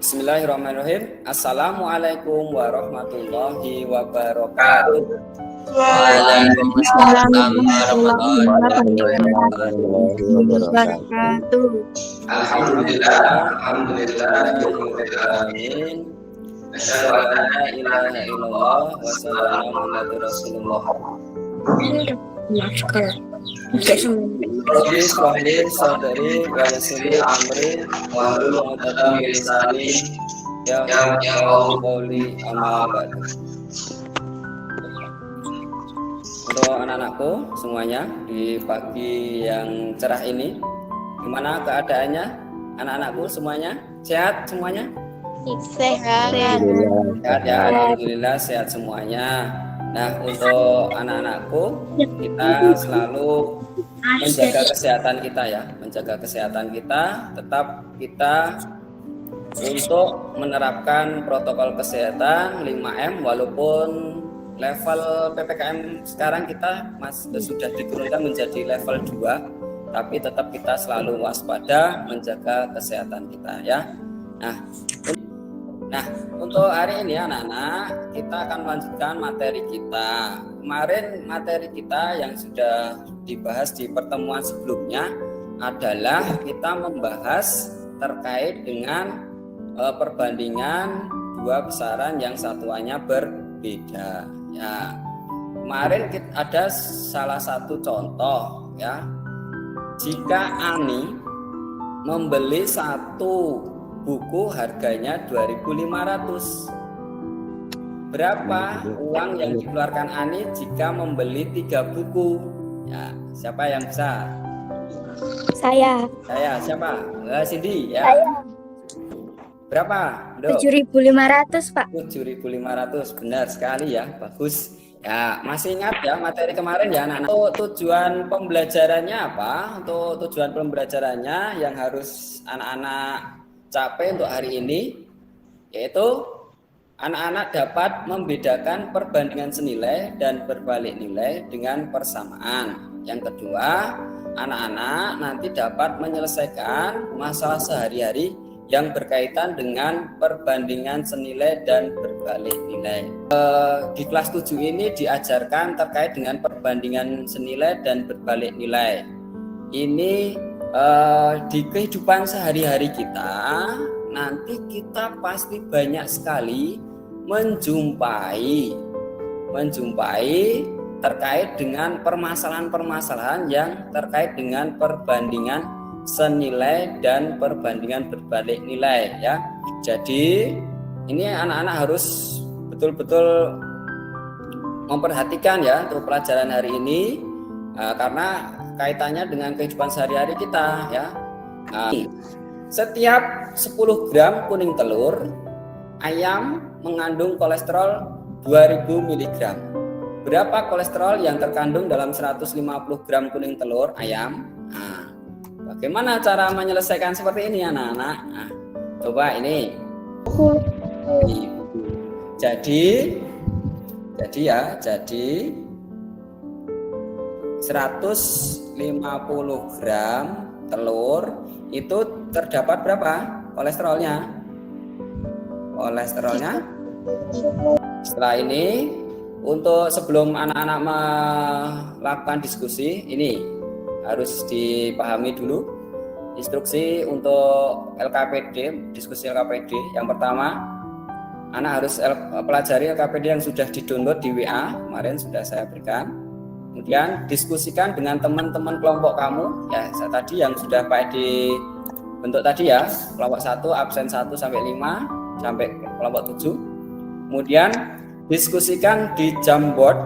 Bismillahirrahmanirrahim. Assalamualaikum warahmatullahi wabarakatuh. Waalaikumsalam warahmatullahi wabarakatuh. Alhamdulillahirrahmanirrahim. Asyhadu an la ilaha illallah wa asyhadu anna Muhammadar Rasulullah. Rabbi shrah li sadri wa yassir li amri wahlul 'uqdatam min lisani yafqahu qawli, amma ba'du. Untuk anak-anakku semuanya di pagi yang cerah ini, gimana keadaannya anak-anakku semuanya? Sehat semuanya? Sehat. Sehat ya, alhamdulillah sehat semuanya. Nah, untuk anak-anakku, kita selalu menjaga kesehatan kita ya, menjaga kesehatan kita, tetap kita untuk menerapkan protokol kesehatan 5M walaupun level PPKM sekarang kita sudah diturunkan menjadi level 2, tapi tetap kita selalu waspada menjaga kesehatan kita ya. Nah, untuk hari ini anak-anak, kita akan melanjutkan materi kita. Kemarin materi kita yang sudah dibahas di pertemuan sebelumnya adalah kita membahas terkait dengan perbandingan dua besaran yang satuannya berbeda. Ya, kemarin ada salah satu contoh ya. Jika Ani membeli satu buku harganya 2.500. Berapa uang yang dikeluarkan Ani jika membeli 3 buku? Ya, siapa yang bisa? Saya. Siapa? Cindy ya. Saya. Berapa? 7.500, Pak. 7.500, benar sekali ya, bagus. Ya, masih ingat ya materi kemarin ya anak-anak. Untuk tujuan pembelajarannya apa? Untuk tujuan pembelajarannya yang harus anak-anak capai untuk hari ini, yaitu anak-anak dapat membedakan perbandingan senilai dan berbalik nilai dengan persamaan. Yang kedua, anak-anak nanti dapat menyelesaikan masalah sehari-hari yang berkaitan dengan perbandingan senilai dan berbalik nilai. Di kelas 7 ini diajarkan terkait dengan perbandingan senilai dan berbalik nilai. Ini di kehidupan sehari-hari kita, nanti kita pasti banyak sekali menjumpai terkait dengan permasalahan-permasalahan yang terkait dengan perbandingan senilai dan perbandingan berbalik nilai ya. Jadi ini anak-anak harus betul-betul memperhatikan ya untuk pelajaran hari ini karena kaitannya dengan kehidupan sehari-hari kita ya. Setiap 10 gram kuning telur, ayam mengandung kolesterol 2000 mg. Berapa kolesterol yang terkandung dalam 150 gram kuning telur ayam? Bagaimana cara menyelesaikan seperti ini anak-anak? Coba ini. Jadi 150 gram telur itu terdapat berapa kolesterolnya? Setelah ini, untuk sebelum anak-anak melakukan diskusi, ini harus dipahami dulu instruksi untuk LKPD, diskusi LKPD. Yang pertama, anak harus pelajari LKPD yang sudah di-download di WA, kemarin sudah saya berikan. Kemudian diskusikan dengan teman-teman kelompok kamu ya, tadi yang sudah Pak Edi bentuk tadi ya, kelompok 1 absen 1 sampai 5 sampai kelompok 7. Kemudian diskusikan di Jamboard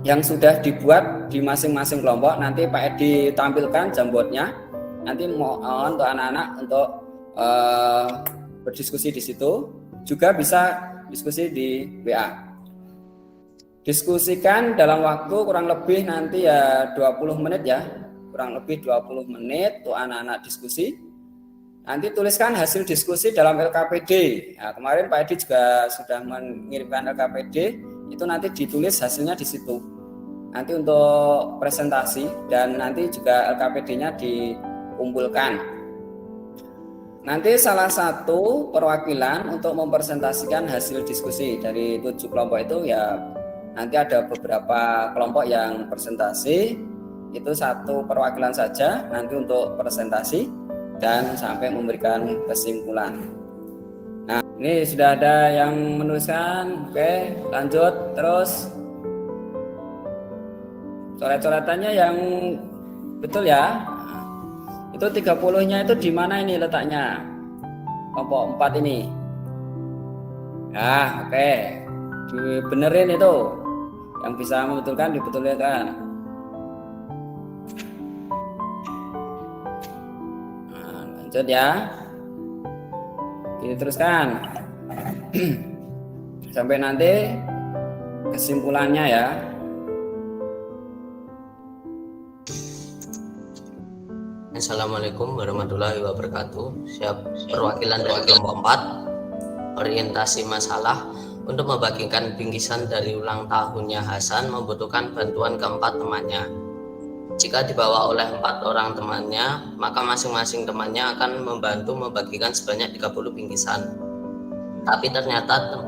yang sudah dibuat di masing-masing kelompok. Nanti Pak Edi tampilkan Jamboardnya. Nanti mohon untuk anak-anak untuk berdiskusi di situ. Juga bisa diskusi di WA. Diskusikan dalam waktu kurang lebih nanti ya 20 menit ya. Kurang lebih 20 menit untuk anak-anak diskusi. Nanti tuliskan hasil diskusi dalam LKPD. Nah, kemarin Pak Edi juga sudah mengirimkan LKPD. Itu nanti ditulis hasilnya di situ. Nanti untuk presentasi dan nanti juga LKPD-nya dikumpulkan. nanti salah satu perwakilan untuk mempresentasikan hasil diskusi dari 7 kelompok itu ya, nanti ada beberapa kelompok yang presentasi, itu satu perwakilan saja nanti untuk presentasi dan sampai memberikan kesimpulan. Nah, ini sudah ada yang menuliskan. Oke, lanjut terus. Coret-coretannya yang betul ya. Itu 30-nya itu di mana ini letaknya? Kelompok 4 ini. Nah, oke. Dibenerin itu. Yang bisa membetulkan dibetulkan. Nah, lanjut ya. Diteruskan. Sampai nanti kesimpulannya ya. Assalamualaikum warahmatullahi wabarakatuh. Siap perwakilan dari kelompok 4. Orientasi masalah. Untuk membagikan bingkisan dari ulang tahunnya Hasan membutuhkan bantuan keempat temannya. Jika dibawa oleh 4 orang temannya, maka masing-masing temannya akan membantu membagikan sebanyak 30 bingkisan. Tapi ternyata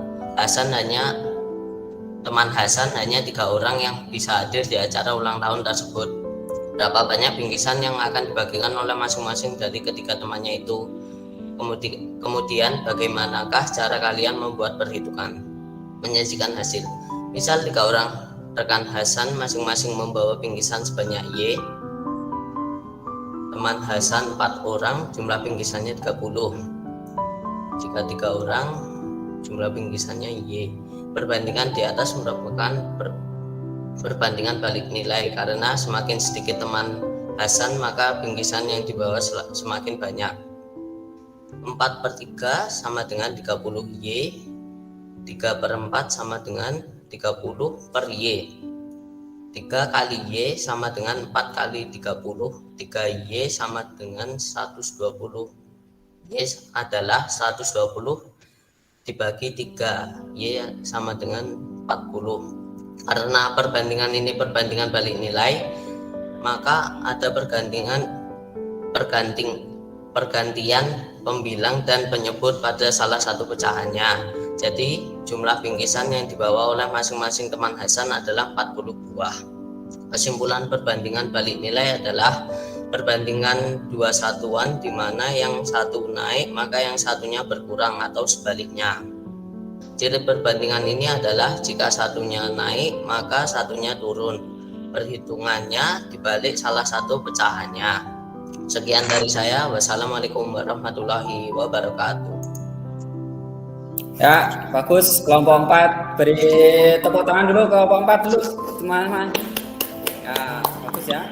teman Hasan hanya 3 orang yang bisa hadir di acara ulang tahun tersebut. Berapa banyak bingkisan yang akan dibagikan oleh masing-masing dari ketiga temannya itu? Kemudian bagaimanakah cara kalian membuat perhitungan? Menyajikan hasil. Misal 3 orang rekan Hasan masing-masing membawa bingkisan sebanyak Y. Teman Hasan 4 orang, jumlah bingkisannya 30. Jika 3 orang, jumlah bingkisannya Y. Perbandingan di atas merupakan perbandingan balik nilai, karena semakin sedikit teman Hasan maka bingkisan yang dibawa semakin banyak. 4/3 sama dengan 30 Y, 3/4 sama dengan 30 per Y. 3 kali Y sama dengan 4 kali 30, 3 Y sama dengan 120. Y adalah 120 dibagi 3, Y sama dengan 40. Karena perbandingan ini perbandingan balik nilai, maka ada pergantian pembilang dan penyebut pada salah satu pecahannya. Jadi jumlah bingkisan yang dibawa oleh masing-masing teman Hasan adalah 40 buah. Kesimpulan perbandingan balik nilai adalah perbandingan 2 satuan, di mana yang satu naik maka yang satunya berkurang atau sebaliknya. Ciri perbandingan ini adalah jika satunya naik maka satunya turun. Perhitungannya dibalik salah satu pecahannya. Sekian dari saya. Wassalamualaikum warahmatullahi wabarakatuh. Ya, bagus. Kelompok 4 beri tepuk tangan dulu, kelompok 4 dulu, teman-teman. Ya, bagus ya.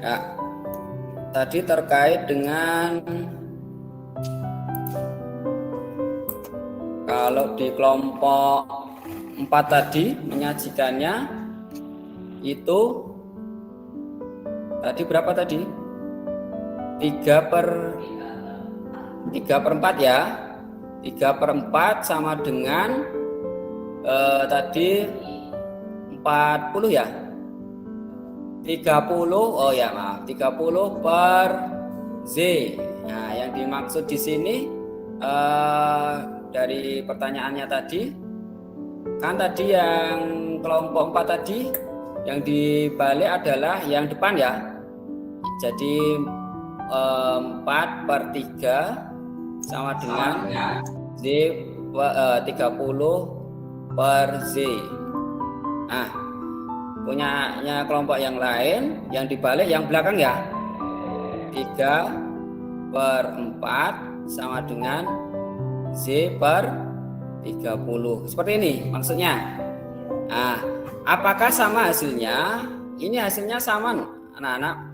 Ya, tadi terkait dengan kalau di kelompok 4 tadi menyajikannya itu tadi berapa tadi? 3/4 ya. 3/4 sama dengan tadi 40 ya. 30, oh ya maaf, 30 per Z. Nah, yang dimaksud di sini dari pertanyaannya tadi, kan tadi yang kelompok 4 tadi yang dibalik adalah yang depan ya. Jadi 4/3 sama dengan Z 30 per Z. Nah, punyanya kelompok yang lain yang dibalik yang belakang ya. 3/4 sama dengan Z per 30. Seperti ini maksudnya. Nah, apakah sama hasilnya? Ini hasilnya sama anak-anak.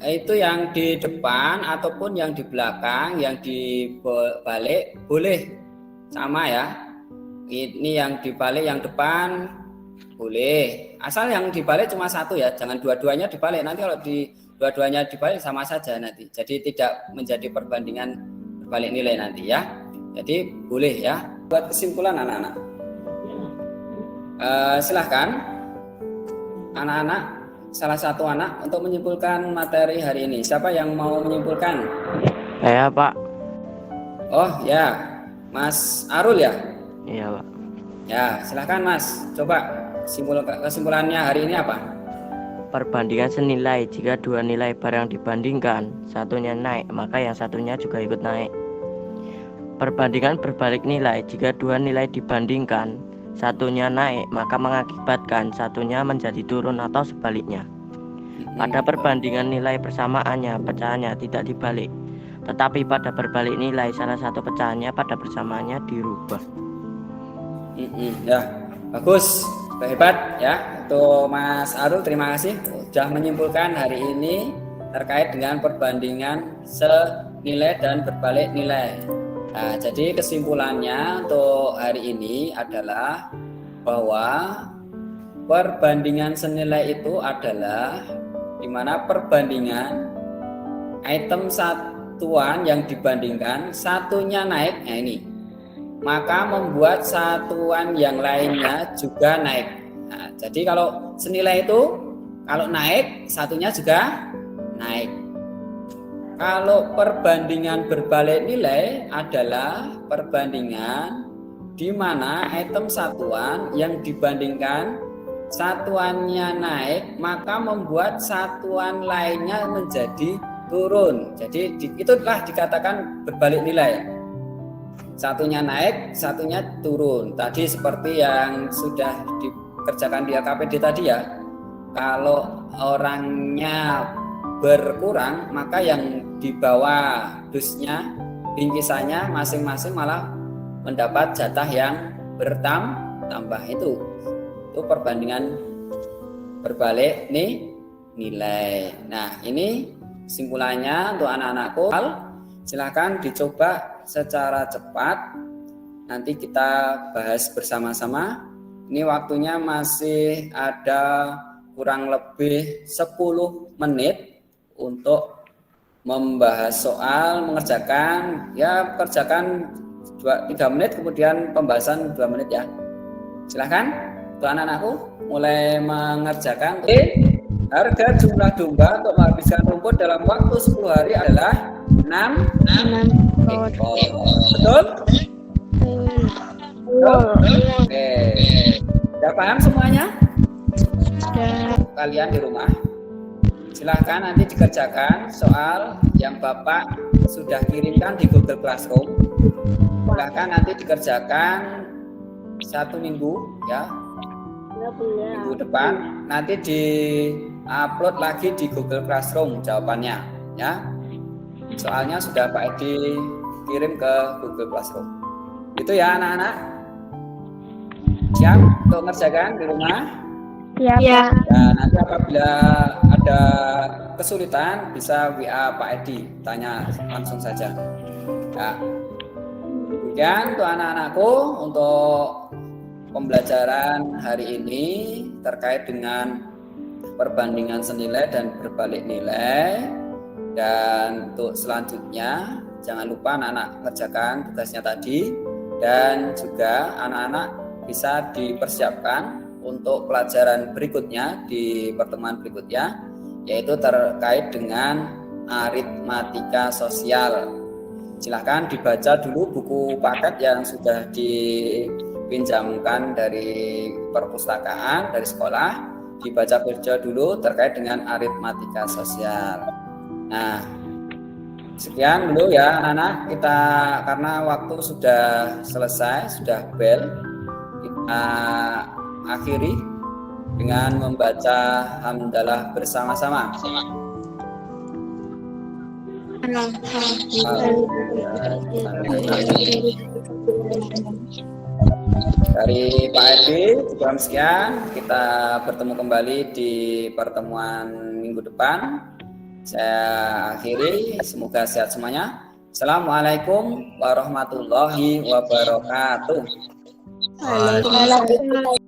Itu yang di depan ataupun yang di belakang, yang dibalik boleh sama ya. Ini yang dibalik yang depan boleh. Asal yang dibalik cuma satu ya, jangan dua-duanya dibalik. Nanti kalau dua-duanya dibalik sama saja nanti. Jadi tidak menjadi perbandingan berbalik nilai nanti ya. Jadi boleh ya. Buat kesimpulan anak-anak. Silahkan anak-anak salah satu anak untuk menyimpulkan materi hari ini. Siapa yang mau menyimpulkan? Saya, Pak. Oh ya, Mas Arul ya? Iya, Pak. Ya, silahkan Mas. Coba kesimpulannya hari ini apa? Perbandingan senilai. Jika dua nilai barang dibandingkan, satunya naik, maka yang satunya juga ikut naik. Perbandingan berbalik nilai. Jika dua nilai dibandingkan, satunya naik, maka mengakibatkan satunya menjadi turun atau sebaliknya. Pada perbandingan nilai persamaannya, pecahannya tidak dibalik. Tetapi pada berbalik nilai, salah satu pecahannya pada persamaannya dirubah. Ya, bagus. Hebat ya. Untuk Mas Arul, terima kasih sudah menyimpulkan hari ini terkait dengan perbandingan senilai dan berbalik nilai. Nah, jadi kesimpulannya untuk hari ini adalah bahwa perbandingan senilai itu adalah di mana perbandingan item satuan yang dibandingkan satunya naik, nah ini, maka membuat satuan yang lainnya juga naik. Nah, jadi kalau senilai itu kalau naik satunya juga naik. Kalau perbandingan berbalik nilai adalah perbandingan di mana item satuan yang dibandingkan satuannya naik maka membuat satuan lainnya menjadi turun. Jadi itulah dikatakan berbalik nilai. Satunya naik, satunya turun. Tadi seperti yang sudah dikerjakan di LKPD tadi ya. Kalau orangnya berkurang, maka yang di bawah dusnya, bingkisannya masing-masing malah mendapat jatah yang bertambah. Itu perbandingan berbalik nilai. Nah, ini kesimpulannya untuk anak-anakku. Silakan dicoba secara cepat. Nanti kita bahas bersama-sama. Ini waktunya masih ada kurang lebih 10 menit untuk membahas soal, mengerjakan. Ya, kerjakan 3 menit, kemudian pembahasan 2 menit ya. Silakan untuk anak-anakku mulai mengerjakan. Harga jumlah domba untuk menghabiskan rumput dalam waktu 10 hari adalah 6 ekor. Betul? Oke. Sudah paham semuanya? Kalian di rumah. Silahkan nanti dikerjakan soal yang Bapak sudah kirimkan di Google Classroom. Silahkan nanti dikerjakan 1 minggu ya. Minggu depan nanti di-upload lagi di Google Classroom jawabannya ya. Soalnya sudah Pak Edi kirim ke Google Classroom. Itu ya anak-anak. Siap untuk mengerjakan di rumah? Ya. Dan nanti apabila ada kesulitan bisa WA Pak Edi, tanya langsung saja. Ya. Kemudian untuk anak-anakku, untuk pembelajaran hari ini terkait dengan perbandingan senilai dan berbalik nilai. Dan untuk selanjutnya jangan lupa anak-anak kerjakan tugasnya tadi, dan juga anak-anak bisa dipersiapkan untuk pelajaran berikutnya di pertemuan berikutnya, yaitu terkait dengan aritmatika sosial. Silahkan dibaca dulu buku paket yang sudah dipinjamkan dari perpustakaan, dari sekolah, dibaca dulu terkait dengan aritmatika sosial. Nah, sekian dulu ya anak-anak, kita karena waktu sudah selesai, sudah bel, kita akhiri dengan membaca hamdalah bersama-sama. Dari Pak Edi, cukup sekian. Kita bertemu kembali di pertemuan minggu depan. Saya akhiri, semoga sehat semuanya. Assalamualaikum warahmatullahi wabarakatuh. Waalaikumsalam.